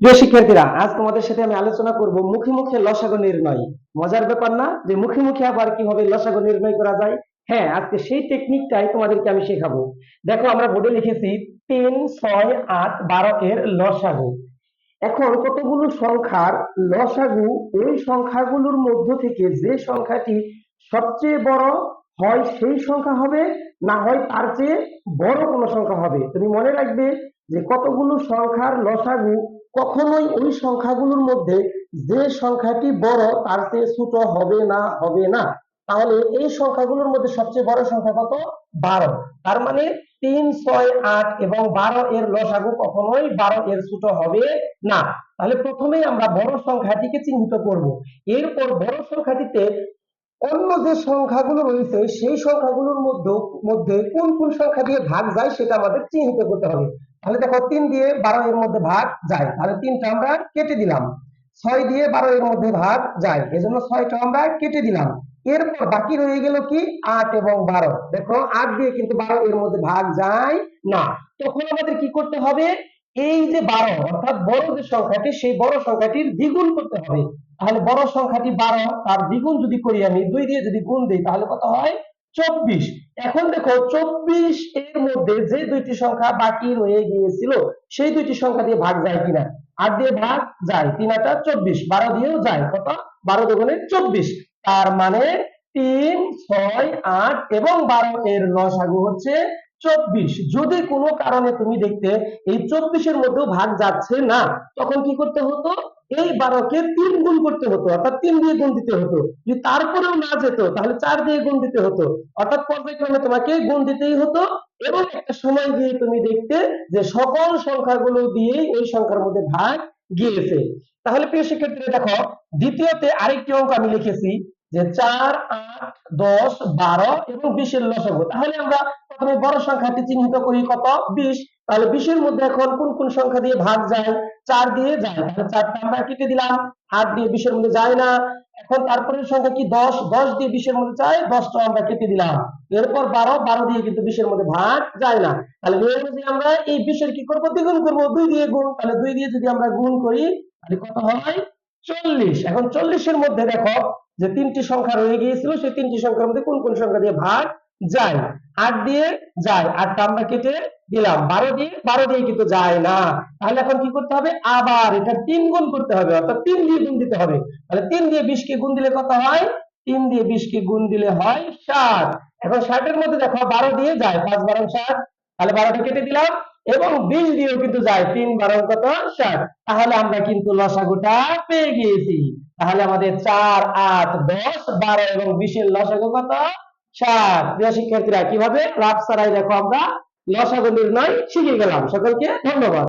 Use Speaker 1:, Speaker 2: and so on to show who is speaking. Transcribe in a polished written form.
Speaker 1: প্রিয় শিক্ষার্থীরা, আজ তোমাদের সাথে আমি আলোচনা করব মুখে মুখে লসাগু নির্ণয়। মজার ব্যাপার না যে মুখে মুখে আবার কিভাবে লসাগু নির্ণয় করা যায়? হ্যাঁ, আজকে সেই টেকনিকটাই তোমাদেরকে আমি শেখাবো। দেখো, আমরা বোর্ডে লিখেছি 3, 6, 8, 12 এর লসাগু। এখন কতগুলো সংখ্যার লসাগু, ওই সংখ্যাগুলোর মধ্য থেকে যে সংখ্যাটি সবচেয়ে বড় হয় সেই সংখ্যা হবে, না হয় তার চেয়ে বড় কোনো সংখ্যা হবে। তুমি মনে রাখবে যে কতগুলো সংখ্যার লসাগু কখনোই ওই সংখ্যাগুলোর মধ্যে যে সংখ্যাটি বড় তার চেয়ে ছোট হবে না, হবে না। তাহলে এই সংখ্যাগুলোর মধ্যে সবচেয়ে বড় সংখ্যা কত? 12। তার মানে 3, 6, 8 এবং 12 এর লসাগু কখনোই 12 এর ছোট হবে না। তাহলে প্রথমেই আমরা বড় সংখ্যাটিকে চিহ্নিত করব। এরপর বড় সংখ্যাটিতে অন্য যে সংখ্যাগুলো রয়েছে সেই সংখ্যাগুলোর মধ্যে কোন কোন সংখ্যা দিয়ে ভাগ যায় সেটা আমাদের চিহ্নিত করতে হবে। তাহলে দেখো, 3 দিয়ে 12 এর মধ্যে ভাগ যায়, তাহলে 3টা আমরা কেটে দিলাম। 6 দিয়ে 12 এর মধ্যে ভাগ যায়, এজন্য 6টা আমরা কেটে দিলাম। এরপর বাকি রয়ে গেল কি? 8 এবং 12। দেখো, 8 দিয়ে কিন্তু 12 এর মধ্যে ভাগ যায় না। তখন আমাদের কি করতে হবে? এই যে 12, অর্থাৎ বড় যে সংখ্যাটি, সেই বড় সংখ্যাটির দ্বিগুণ করতে হবে। তাহলে বড় সংখ্যাটি 12, তার দ্বিগুণ যদি করি আমি 2 দিয়ে যদি গুণ দিই তাহলে কত হয়? 24। এখন দেখো, 24 এর মধ্যে যে দুইটি সংখ্যা বাকি রয়ে গিয়েছিল সেই দুইটি সংখ্যা দিয়ে ভাগ যায় কিনা? 8 দিয়ে ভাগ যায়, 3 8 24, 12 দিয়েও যায়, কত? 12 দুগুণে 24। তার মানে 3, 6, 8 এবং 12 এর লসাগু হচ্ছে 24। যদি কোনো কারণে তুমি দেখতে এই 24 এর মধ্যেও ভাগ যাচ্ছে না, তখন কি করতে হতো? এই 12 কে 3 গুণ করতে হতো, অর্থাৎ 3 দিয়ে গুণ দিতে হতো। যদি তারপরেও না যেত তাহলে 4 দিয়ে গুণ দিতে হতো। অর্থাৎ পর্যায়ক্রমে তোমাকে গুণ দিতেই হতো, এবং একটা সময় গিয়ে তুমি দেখতে যে সকল সংখ্যাগুলো দিয়েই ওই সংখ্যার মধ্যে ভাগ গিয়েছে। তাহলে প্রিয় শিক্ষার্থীরা দেখো, দ্বিতীয়তে আরেকটি অঙ্ক আমি লিখেছি যে 4, 8, 10, 12 এবং 20 এর লসাগু। তাহলে আমরা প্রথমে বড় সংখ্যাটি চিহ্নিত করি, কত? 20। তাহলে 20 এর মধ্যে এখন কোন কোন সংখ্যা দিয়ে ভাগ যায়? 4 দিয়ে যায়, তাহলে 4টা আমরা কেটে দিলাম। 8 দিয়ে 20 এর মধ্যে যায় না। এখন তারপরের সংখ্যা কি? 10, 10 দিয়ে 20 এর মধ্যে যায়, 10টা আমরা কেটে দিলাম। এরপর 12, 12 দিয়ে কিন্তু 20 এর মধ্যে ভাগ যায় না। তাহলে নিয়ম অনুযায়ী আমরা এই 20 এর কি করব? দ্বিগুণ করব, 2 দিয়ে গুণ। তাহলে 2 দিয়ে যদি আমরা গুণ করি তাহলে কত হয়? 40। এখন 40 এর মধ্যে দেখো যে তিনটি সংখ্যা রয়ে গিয়েছিল, সেই তিনটি সংখ্যার মধ্যে কোন কোন সংখ্যা দিয়ে ভাগ যায়? 8 দিয়ে যায়, 8টা আমরা কেটে দিলাম। 12 দিয়ে কিন্তু যায় না। তাহলে এখন কি করতে হবে? আবার এটা 3 গুণ করতে হবে, অর্থাৎ 3 দিয়ে গুণ দিতে হবে। তাহলে 3 দিয়ে 20 কে গুণ দিলে কত হয়? 3 দিয়ে 20 কে গুণ দিলে হয় 60। এখন 60 এর মধ্যে দেখো 12 দিয়ে যায়, 5 12 60, তাহলে 12টা কেটে দিলাম। এবং 20 দিয়েও কিন্তু যায়, 3 12 কত? 60। তাহলে আমরা কিন্তু লসাগুটা পেয়ে গিয়েছি। তাহলে আমাদের 4, 8, 10, 12 এবং 20 এর লসাগু কত? 60। প্রিয় শিক্ষার্থীরা, কিভাবে লাভ ছাড়াই দেখো আমরা লসাগু নির্ণয় শিখে গেলাম। সকলকে ধন্যবাদ।